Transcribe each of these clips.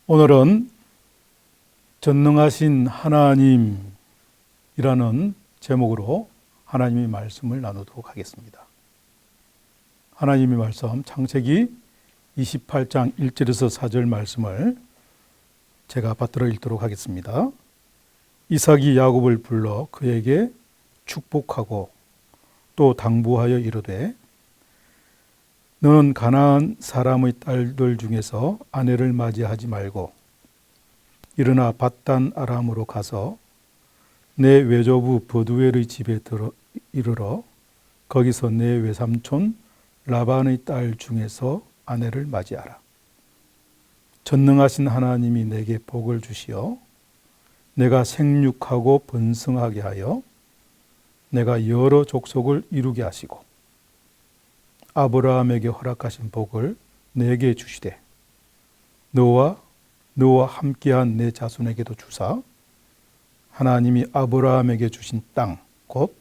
오늘은 전능하신 하나님이라는 제목으로 하나님의 말씀을 나누도록 하겠습니다. 하나님의 말씀 창세기 28장 1절에서 4절 말씀을 제가 받들어 읽도록 하겠습니다. 이삭이 야곱을 불러 그에게 축복하고 또 당부하여 이르되 너는 가나안 사람의 딸들 중에서 아내를 맞이하지 말고 일어나 밧단 아람으로 가서 내 외조부 버두엘의 집에 이르러 거기서 내 외삼촌 라반의 딸 중에서 아내를 맞이하라. 전능하신 하나님이 내게 복을 주시어 내가 생육하고 번성하게 하여 내가 여러 족속을 이루게 하시고 아브라함에게 허락하신 복을 내게 주시되 너와 함께한 내 자손에게도 주사 하나님이 아브라함에게 주신 땅 곧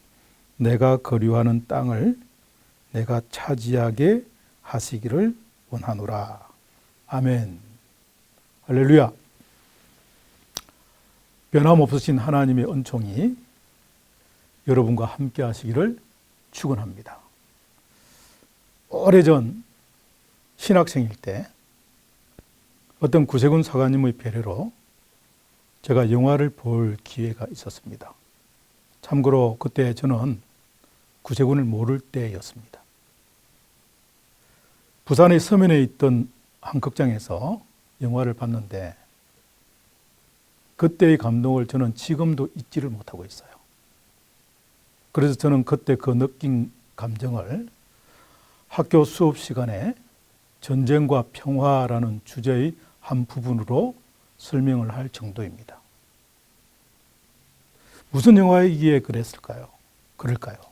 내가 거류하는 땅을 내가 차지하게 하시기를 원하노라. 아멘. 할렐루야. 변함없으신 하나님의 은총이 여러분과 함께 하시기를 축원합니다. 오래전 신학생일 때 어떤 구세군 사관님의 배려로 제가 영화를 볼 기회가 있었습니다. 참고로 그때 저는 구세군을 모를 때였습니다. 부산의 서면에 있던 한 극장에서 영화를 봤는데 그때의 감동을 저는 지금도 잊지를 못하고 있어요. 그래서 저는 그때 그 느낀 감정을 학교 수업 시간에 전쟁과 평화라는 주제의 한 부분으로 설명을 할 정도입니다. 무슨 영화이기에 그랬을까요? 그럴까요?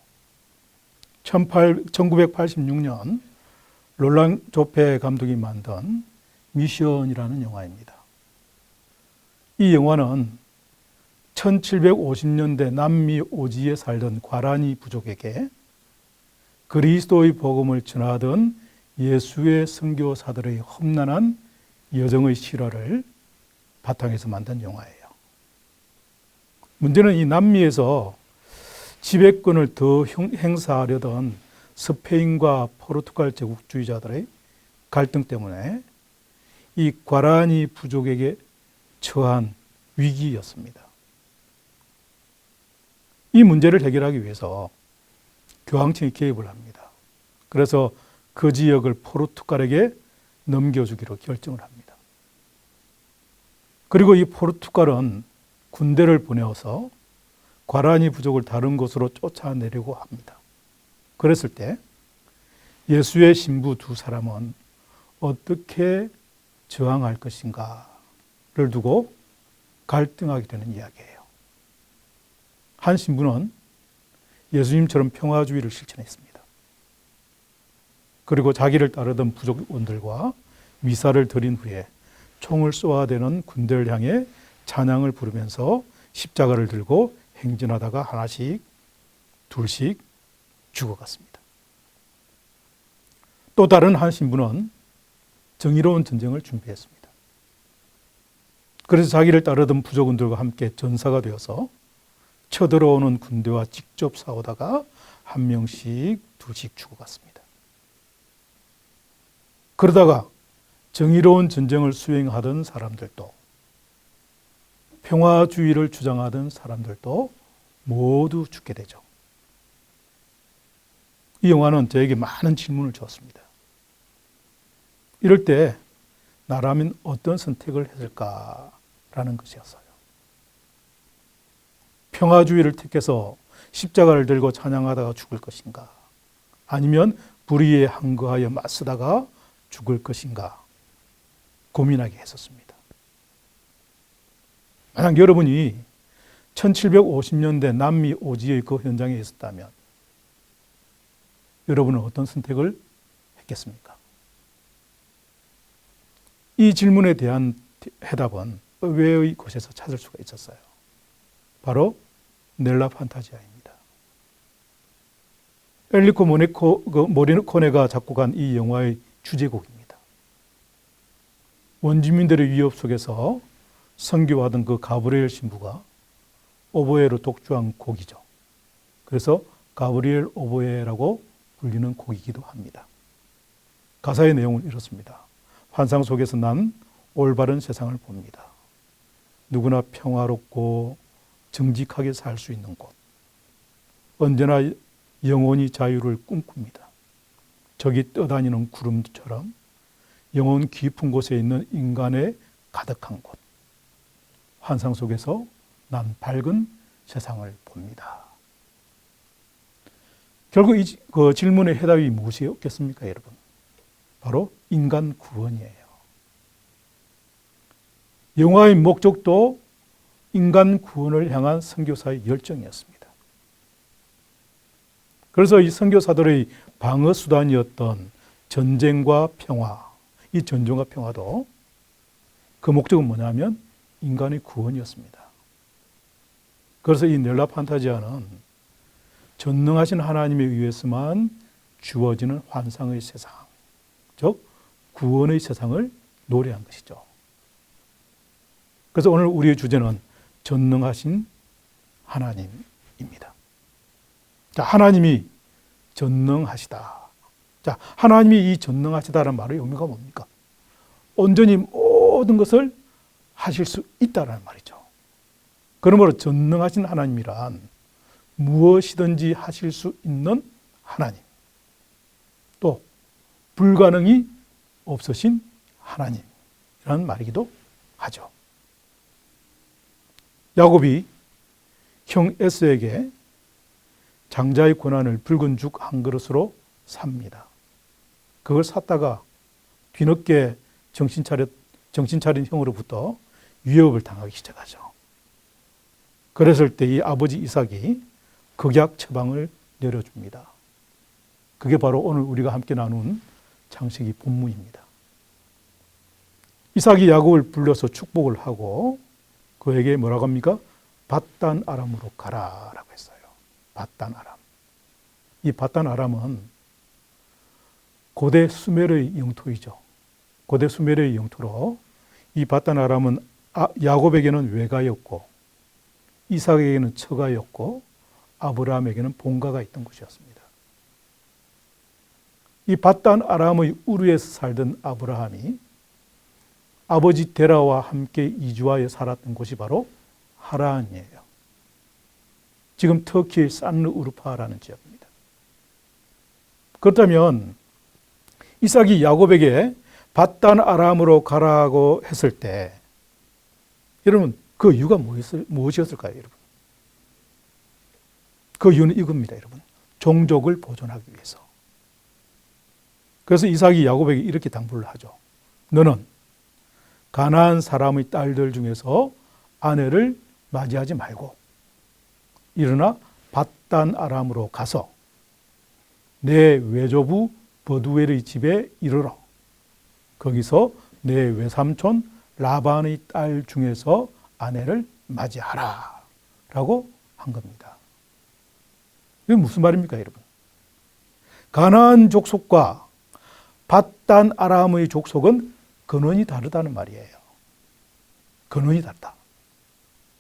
1986년 롤랑 조페 감독이 만든 미션이라는 영화입니다. 이 영화는 1750년대 남미 오지에 살던 과라니 부족에게 그리스도의 복음을 전하던 예수의 선교사들의 험난한 여정의 실화를 바탕에서 만든 영화예요. 문제는 이 남미에서 지배권을 더 행사하려던 스페인과 포르투갈 제국주의자들의 갈등 때문에 이 과라니 부족에게 처한 위기였습니다. 이 문제를 해결하기 위해서 교황청이 개입을 합니다. 그래서 그 지역을 포르투갈에게 넘겨주기로 결정을 합니다. 그리고 이 포르투갈은 군대를 보내어서 과라니 부족을 다른 곳으로 쫓아내려고 합니다. 그랬을 때 예수의 신부 두 사람은 어떻게 저항할 것인가를 두고 갈등하게 되는 이야기예요. 한 신부는 예수님처럼 평화주의를 실천했습니다. 그리고 자기를 따르던 부족원들과 미사를 드린 후에 총을 쏘아대는 군대를 향해 찬양을 부르면서 십자가를 들고 행진하다가 하나씩 둘씩 죽어갔습니다. 또 다른 한 신부는 정의로운 전쟁을 준비했습니다. 그래서 자기를 따르던 부족원들과 함께 전사가 되어서 쳐들어오는 군대와 직접 싸우다가 한 명씩 둘씩 죽어갔습니다. 그러다가 정의로운 전쟁을 수행하던 사람들도 평화주의를 주장하던 사람들도 모두 죽게 되죠. 이 영화는 저에게 많은 질문을 주었습니다. 이럴 때 나라면 어떤 선택을 했을까라는 것이었어요. 평화주의를 택해서 십자가를 들고 찬양하다가 죽을 것인가? 아니면 불의에 항거하여 맞서다가 죽을 것인가? 고민하게 했었습니다. 만약 여러분이 1750년대 남미 오지의 그 현장에 있었다면 여러분은 어떤 선택을 했겠습니까? 이 질문에 대한 해답은 의외의 곳에서 찾을 수가 있었어요. 바로 넬라 판타지아입니다. 엘리코 모리코네가 작곡한 이 영화의 주제곡입니다. 원주민들의 위협 속에서 선교하던 그 가브리엘 신부가 오보에로 독주한 곡이죠. 그래서 가브리엘 오보에라고 불리는 곡이기도 합니다. 가사의 내용은 이렇습니다. 환상 속에서 난 올바른 세상을 봅니다. 누구나 평화롭고 정직하게 살 수 있는 곳. 언제나 영원히 자유를 꿈꿉니다. 저기 떠다니는 구름처럼 영혼 깊은 곳에 있는 인간의 가득한 곳. 환상 속에서 난 밝은 세상을 봅니다. 결국 그 질문의 해답이 무엇이었겠습니까, 여러분? 바로 인간 구원이에요. 영화의 목적도 인간 구원을 향한 선교사의 열정이었습니다. 그래서 이 선교사들의 방어 수단이었던 전쟁과 평화, 이 전쟁과 평화도 그 목적은 뭐냐면 인간의 구원이었습니다. 그래서 이 넬라 판타지아는 전능하신 하나님에 의해서만 주어지는 환상의 세상, 즉 구원의 세상을 노래한 것이죠. 그래서 오늘 우리의 주제는 전능하신 하나님입니다. 자, 하나님이 전능하시다. 자, 하나님이 이 전능하시다라는 말의 의미가 뭡니까? 온전히 모든 것을 하실 수 있다라는 말이죠. 그러므로 전능하신 하나님이란 무엇이든지 하실 수 있는 하나님, 또 불가능이 없으신 하나님이라는 말이기도 하죠. 야곱이 형 에서에게 장자의 고난을 붉은 죽 한 그릇으로 삽니다. 그걸 샀다가 뒤늦게 정신 차린 형으로부터 위협을 당하기 시작하죠. 그랬을 때 이 아버지 이삭이 극약 처방을 내려줍니다. 그게 바로 오늘 우리가 함께 나눈 창세기 본문입니다. 이삭이 야곱을 불러서 축복을 하고 그에게 뭐라고 합니까? 밧단 아람으로 가라라고 했어요. 밧단 아람. 이 밧단 아람은 고대 수메르의 영토이죠. 고대 수메르의 영토로 이 밧단 아람은 야곱에게는 외가였고 이삭에게는 처가였고 아브라함에게는 본가가 있던 곳이었습니다. 이 밧단 아람의 우르에서 살던 아브라함이 아버지 데라와 함께 이주하여 살았던 곳이 바로 하란이에요. 지금 터키의 산르우르파라는 지역입니다. 그렇다면 이삭이 야곱에게 밧단 아람으로 가라고 했을 때 여러분 그 이유가 무엇이었을까요, 여러분? 그 이유는 이겁니다, 여러분. 종족을 보존하기 위해서. 그래서 이삭이 야곱에게 이렇게 당부를 하죠. 너는 가나안 사람의 딸들 중에서 아내를 맞이하지 말고 일어나 밧단 아람으로 가서 내 외조부 버두엘의 집에 이르러 거기서 내 외삼촌 라반의 딸 중에서 아내를 맞이하라 라고 한 겁니다. 이게 무슨 말입니까, 여러분? 가나안 족속과 밧단 아람의 족속은 근원이 다르다는 말이에요. 근원이 다르다.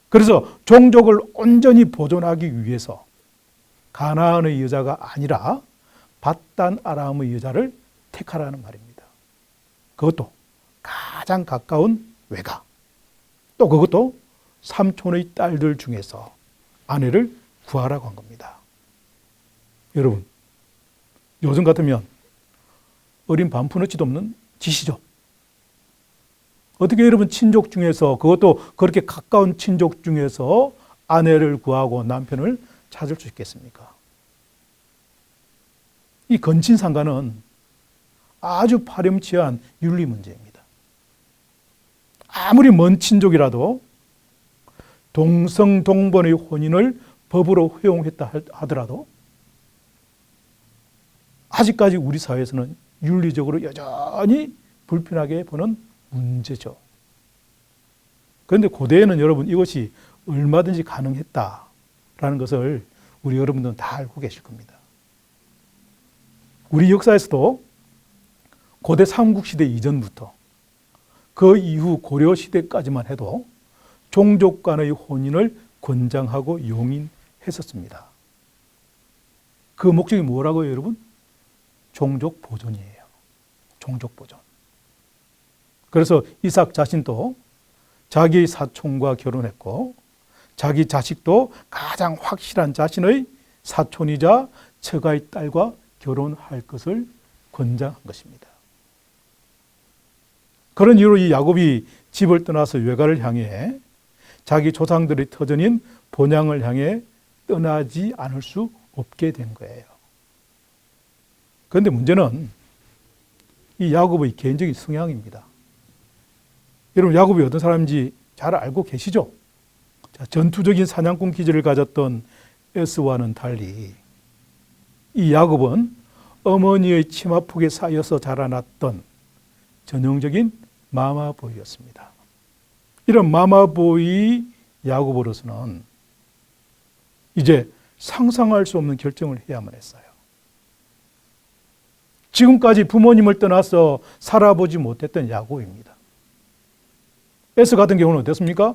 그래서 종족을 온전히 보존하기 위해서 가나안의 여자가 아니라 밧단 아람의 여자를 택하라는 말입니다. 그것도 가장 가까운 외가, 또 그것도 삼촌의 딸들 중에서 아내를 구하라고 한 겁니다. 여러분, 요즘 같으면 어린 반푼어치도 없는 짓이죠. 어떻게 여러분 친족 중에서, 그것도 그렇게 가까운 친족 중에서 아내를 구하고 남편을 찾을 수 있겠습니까? 이 건친상간은 아주 파렴치한 윤리 문제입니다. 아무리 먼 친족이라도 동성동본의 혼인을 법으로 허용했다 하더라도 아직까지 우리 사회에서는 윤리적으로 여전히 불편하게 보는 문제죠. 그런데 고대에는 여러분 이것이 얼마든지 가능했다라는 것을 우리 여러분들은 다 알고 계실 겁니다. 우리 역사에서도 고대 삼국시대 이전부터 그 이후 고려 시대까지만 해도 종족 간의 혼인을 권장하고 용인했었습니다. 그 목적이 뭐라고요, 여러분? 종족 보존이에요. 종족 보존. 그래서 이삭 자신도 자기 사촌과 결혼했고 자기 자식도 가장 확실한 자신의 사촌이자 처가의 딸과 결혼할 것을 권장한 것입니다. 그런 이유로 이 야곱이 집을 떠나서 외가를 향해 자기 조상들의 터전인 본향을 향해 떠나지 않을 수 없게 된 거예요. 그런데 문제는 이 야곱의 개인적인 성향입니다. 여러분, 야곱이 어떤 사람인지 잘 알고 계시죠? 자, 전투적인 사냥꾼 기질을 가졌던 에서와는 달리 이 야곱은 어머니의 치마폭에 쌓여서 자라났던 전형적인 마마보이였습니다. 이런 마마보이 야곱으로서는 이제 상상할 수 없는 결정을 해야만 했어요. 지금까지 부모님을 떠나서 살아보지 못했던 야곱입니다. 에서 같은 경우는 어땠습니까?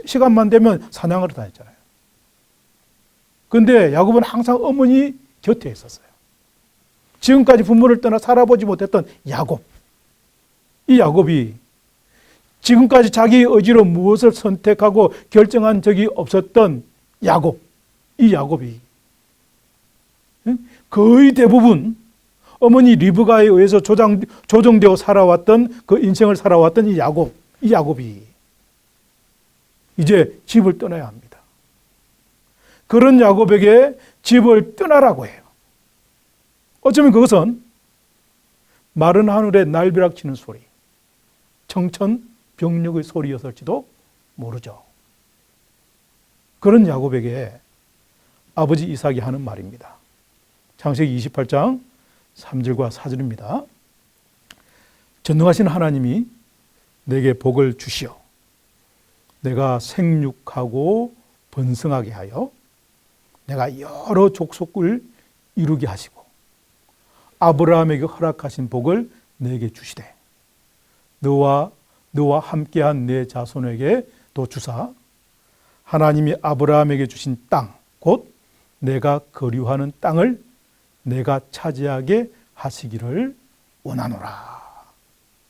시간만 되면 사냥하러 다녔잖아요. 그런데 야곱은 항상 어머니 곁에 있었어요. 지금까지 부모를 떠나 살아보지 못했던 야곱. 이 야곱이 지금까지 자기의 의지로 무엇을 선택하고 결정한 적이 없었던 야곱. 이 야곱이 거의 대부분 어머니 리브가에 의해서 조정되어 살아왔던 그 인생을 살아왔던 이 야곱이 이제 집을 떠나야 합니다. 그런 야곱에게 집을 떠나라고 해요. 어쩌면 그것은 마른 하늘에 날벼락 치는 소리, 청천벽력의 소리였을지도 모르죠. 그런 야곱에게 아버지 이삭이 하는 말입니다. 창세기 28장 3절과 4절입니다. 전능하신 하나님이 내게 복을 주시어 내가 생육하고 번성하게 하여 내가 여러 족속을 이루게 하시고 아브라함에게 허락하신 복을 내게 주시되 너와 함께한 내 자손에게도 주사 하나님이 아브라함에게 주신 땅 곧 내가 거류하는 땅을 내가 차지하게 하시기를 원하노라.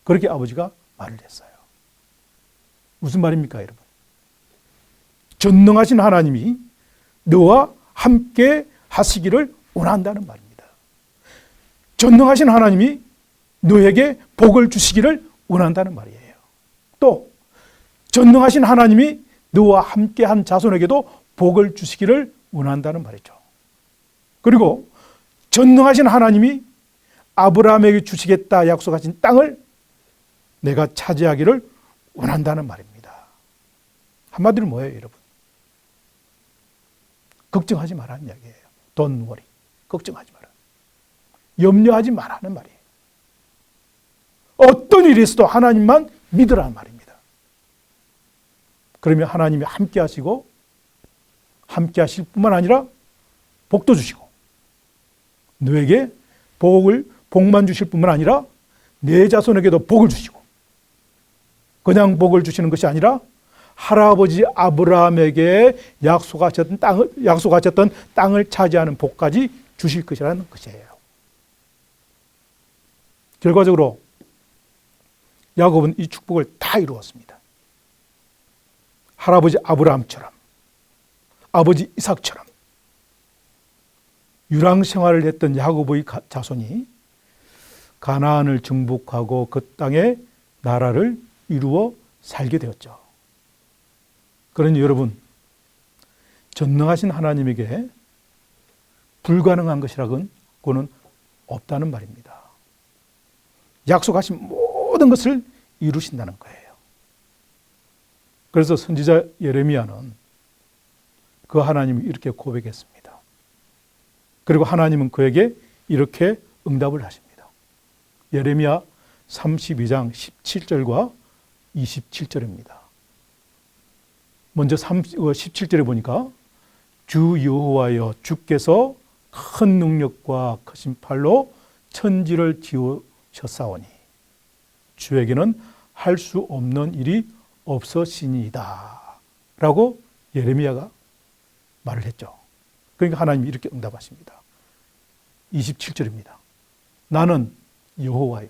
그렇게 아버지가 말을 했어요. 무슨 말입니까, 여러분? 전능하신 하나님이 너와 함께 하시기를 원한다는 말입니다. 전능하신 하나님이 너에게 복을 주시기를 원한다는 말이에요. 또 전능하신 하나님이 너와 함께한 자손에게도 복을 주시기를 원한다는 말이죠. 그리고 전능하신 하나님이 아브라함에게 주시겠다 약속하신 땅을 내가 차지하기를 원한다는 말입니다. 한마디로 뭐예요, 여러분? 걱정하지 말라는 이야기예요. Don't worry. 걱정하지 마라. 염려하지 말라는 말이에요. 어떤 일이 있어도 하나님만 믿으라는 말입니다. 그러면 하나님이 함께 하시고 함께 하실 뿐만 아니라 복도 주시고 너에게 복만 주실 뿐만 아니라 내 자손에게도 복을 주시고 그냥 복을 주시는 것이 아니라 할아버지 아브라함에게 약속하셨던 땅을 차지하는 복까지 주실 것이라는 것이에요. 결과적으로 야곱은 이 축복을 다 이루었습니다. 할아버지 아브라함처럼 아버지 이삭처럼 유랑 생활을 했던 야곱의 자손이 가나안을 정복하고 그 땅에 나라를 이루어 살게 되었죠. 그러니 여러분, 전능하신 하나님에게 불가능한 것이라고는 없다는 말입니다. 약속하신 모든 것을 이루신다는 거예요. 그래서 선지자 예레미야는 그 하나님이 이렇게 고백했습니다. 그리고 하나님은 그에게 이렇게 응답을 하십니다. 예레미야 32장 17절과 27절입니다. 먼저 17절에 보니까 주 여호와여 주께서 큰 능력과 크신 팔로 천지를 지으셨사오니 주에게는 할 수 없는 일이 없으시니이다 라고 예레미야가 말을 했죠. 그러니까 하나님이 이렇게 응답하십니다. 27절입니다. 나는 여호와요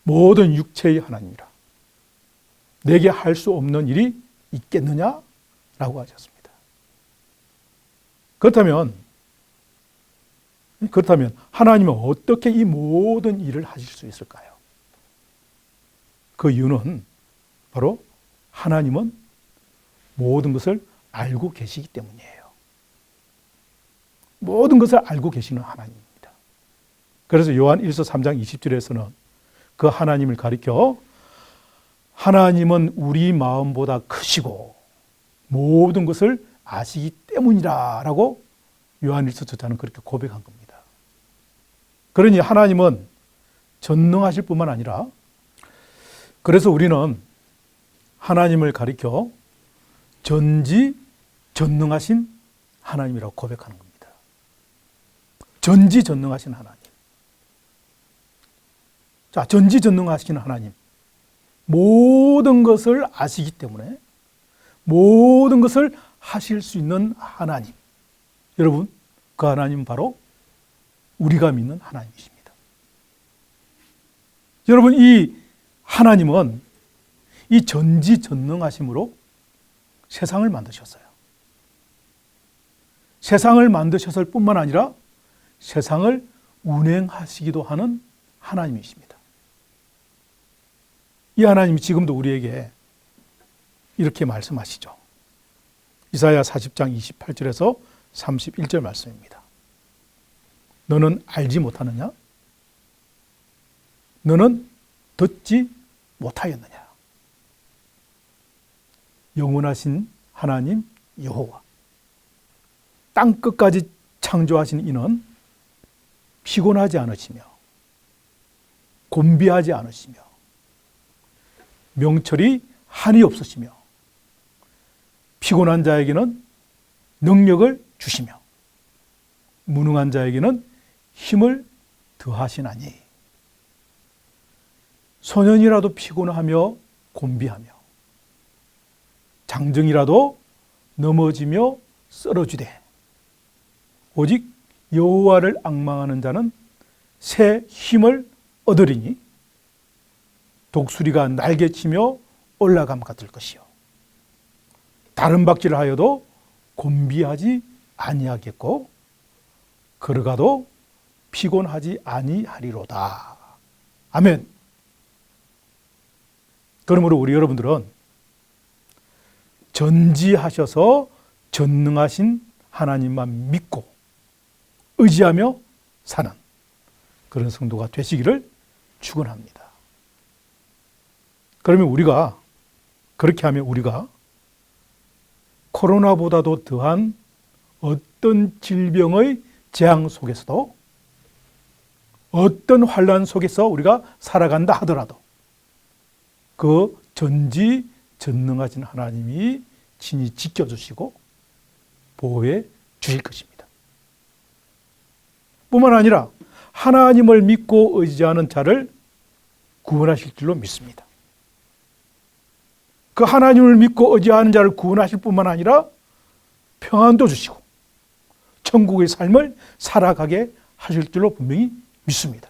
모든 육체의 하나님이라. 내게 할 수 없는 일이 있겠느냐? 라고 하셨습니다. 그렇다면 하나님은 어떻게 이 모든 일을 하실 수 있을까요? 그 이유는 바로 하나님은 모든 것을 알고 계시기 때문이에요. 모든 것을 알고 계시는 하나님입니다. 그래서 요한 1서 3장 20절에서는 그 하나님을 가리켜 하나님은 우리 마음보다 크시고 모든 것을 아시기 때문이라 라고 요한 1서 저자는 그렇게 고백한 겁니다. 그러니 하나님은 전능하실 뿐만 아니라 그래서 우리는 하나님을 가리켜 전지전능하신 하나님이라고 고백하는 겁니다. 전지전능하신 하나님. 자, 전지전능하신 하나님. 모든 것을 아시기 때문에 모든 것을 하실 수 있는 하나님. 여러분, 그 하나님은 바로 우리가 믿는 하나님이십니다. 여러분, 이 하나님은 이 전지전능하심으로 세상을 만드셨어요. 세상을 만드셨을 뿐만 아니라 세상을 운행하시기도 하는 하나님이십니다. 이 하나님이 지금도 우리에게 이렇게 말씀하시죠. 이사야 40장 28절에서 31절 말씀입니다. 너는 알지 못하느냐? 너는 듣지 못하였느냐? 영원하신 하나님 여호와, 땅 끝까지 창조하신 이는 피곤하지 않으시며 곤비하지 않으시며 명철이 한이 없으시며 피곤한 자에게는 능력을 주시며 무능한 자에게는 힘을 더하시나니 소년이라도 피곤하며 곤비하며 장정이라도 넘어지며 쓰러지되 오직 여호와를 앙망하는 자는 새 힘을 얻으리니 독수리가 날개치며 올라감 같을 것이요 다른 박질을 하여도 곤비하지 아니하겠고 걸어가도 피곤하지 아니하리로다. 아멘. 그러므로 우리 여러분들은 전지하셔서 전능하신 하나님만 믿고 의지하며 사는 그런 성도가 되시기를 축원합니다. 그러면 그렇게 하면 우리가 코로나보다도 더한 어떤 질병의 재앙 속에서도 어떤 환난 속에서 우리가 살아간다 하더라도 그 전지전능하신 하나님이 친히 지켜주시고 보호해 주실 것입니다. 뿐만 아니라 하나님을 믿고 의지하는 자를 구원하실 줄로 믿습니다. 그 하나님을 믿고 의지하는 자를 구원하실 뿐만 아니라 평안도 주시고 천국의 삶을 살아가게 하실 줄로 분명히 믿습니다.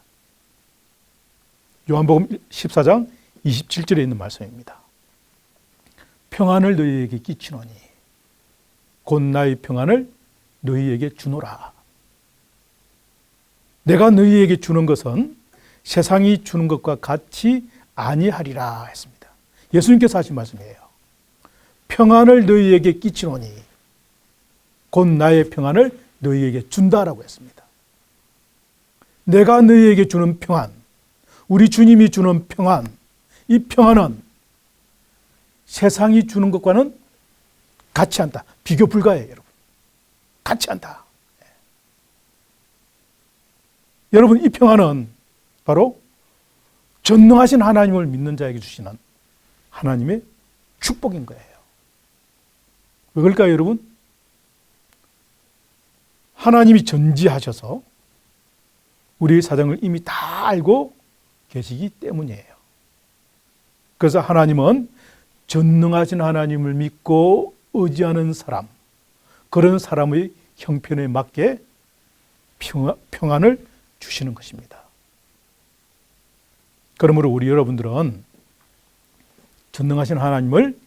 요한복음 14장 27절에 있는 말씀입니다. 평안을 너희에게 끼치노니 곧 나의 평안을 너희에게 주노라. 내가 너희에게 주는 것은 세상이 주는 것과 같이 아니하리라 했습니다. 예수님께서 하신 말씀이에요. 평안을 너희에게 끼치노니 곧 나의 평안을 너희에게 준다라고 했습니다. 내가 너희에게 주는 평안, 우리 주님이 주는 평안, 이 평안은 세상이 주는 것과는 같지 않다. 비교 불가해요, 여러분. 같지 않다. 여러분, 이 평안은 바로 전능하신 하나님을 믿는 자에게 주시는 하나님의 축복인 거예요. 왜 그럴까요, 여러분? 하나님이 전지하셔서 우리의 사정을 이미 다 알고 계시기 때문이에요. 그래서 하나님은 전능하신 하나님을 믿고 의지하는 사람, 그런 사람의 형편에 맞게 평안을 주시는 것입니다. 그러므로 우리 여러분들은 전능하신 하나님을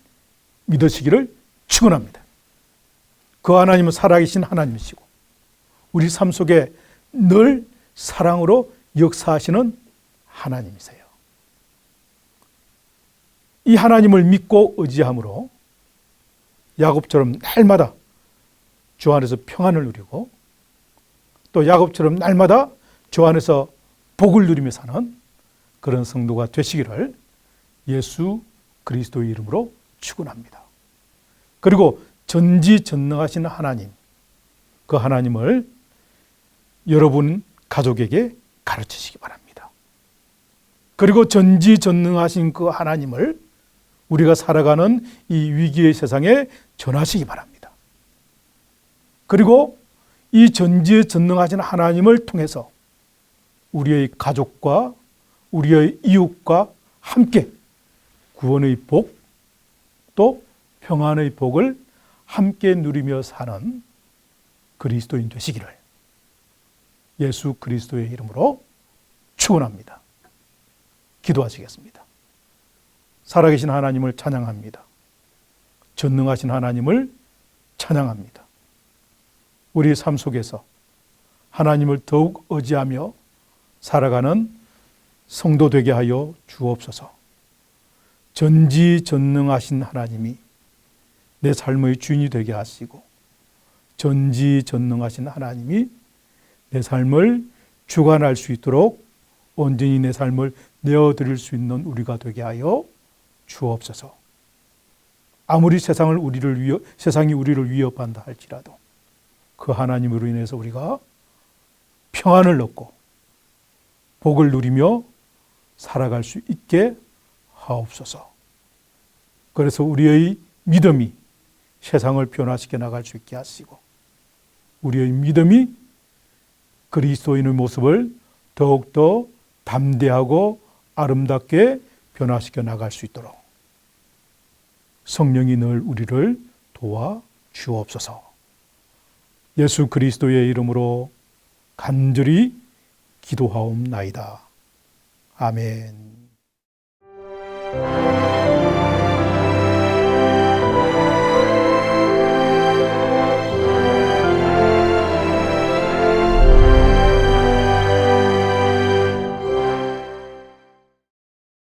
믿으시기를 축원합니다. 그 하나님은 살아계신 하나님이시고 우리 삶 속에 늘 사랑으로 역사하시는 하나님이세요. 이 하나님을 믿고 의지함으로 야곱처럼 날마다 주 안에서 평안을 누리고 또 야곱처럼 날마다 주 안에서 복을 누리며 사는 그런 성도가 되시기를 예수 그리스도의 이름으로 축원합니다. 그리고 전지전능하신 하나님, 그 하나님을 여러분 가족에게 가르치시기 바랍니다. 그리고 전지전능하신 그 하나님을 우리가 살아가는 이 위기의 세상에 전하시기 바랍니다. 그리고 이 전지전능하신 하나님을 통해서 우리의 가족과 우리의 이웃과 함께 구원의 복, 또 평안의 복을 함께 누리며 사는 그리스도인 되시기를 예수 그리스도의 이름으로 축원합니다. 기도하시겠습니다. 살아계신 하나님을 찬양합니다. 전능하신 하나님을 찬양합니다. 우리 삶 속에서 하나님을 더욱 의지하며 살아가는 성도 되게 하여 주옵소서. 전지전능하신 하나님이 내 삶의 주인이 되게 하시고 전지전능하신 하나님이 내 삶을 주관할 수 있도록 온전히 내 삶을 내어드릴 수 있는 우리가 되게 하여 주옵소서. 아무리 세상이 우리를 위협한다 할지라도 그 하나님으로 인해서 우리가 평안을 얻고 복을 누리며 살아갈 수 있게 하옵소서. 그래서 우리의 믿음이 세상을 변화시켜 나갈 수 있게 하시고 우리의 믿음이 그리스도인의 모습을 더욱더 담대하고 아름답게 변화시켜 나갈 수 있도록 성령이 늘 우리를 도와 주옵소서. 예수 그리스도의 이름으로 간절히 기도하옵나이다. 아멘.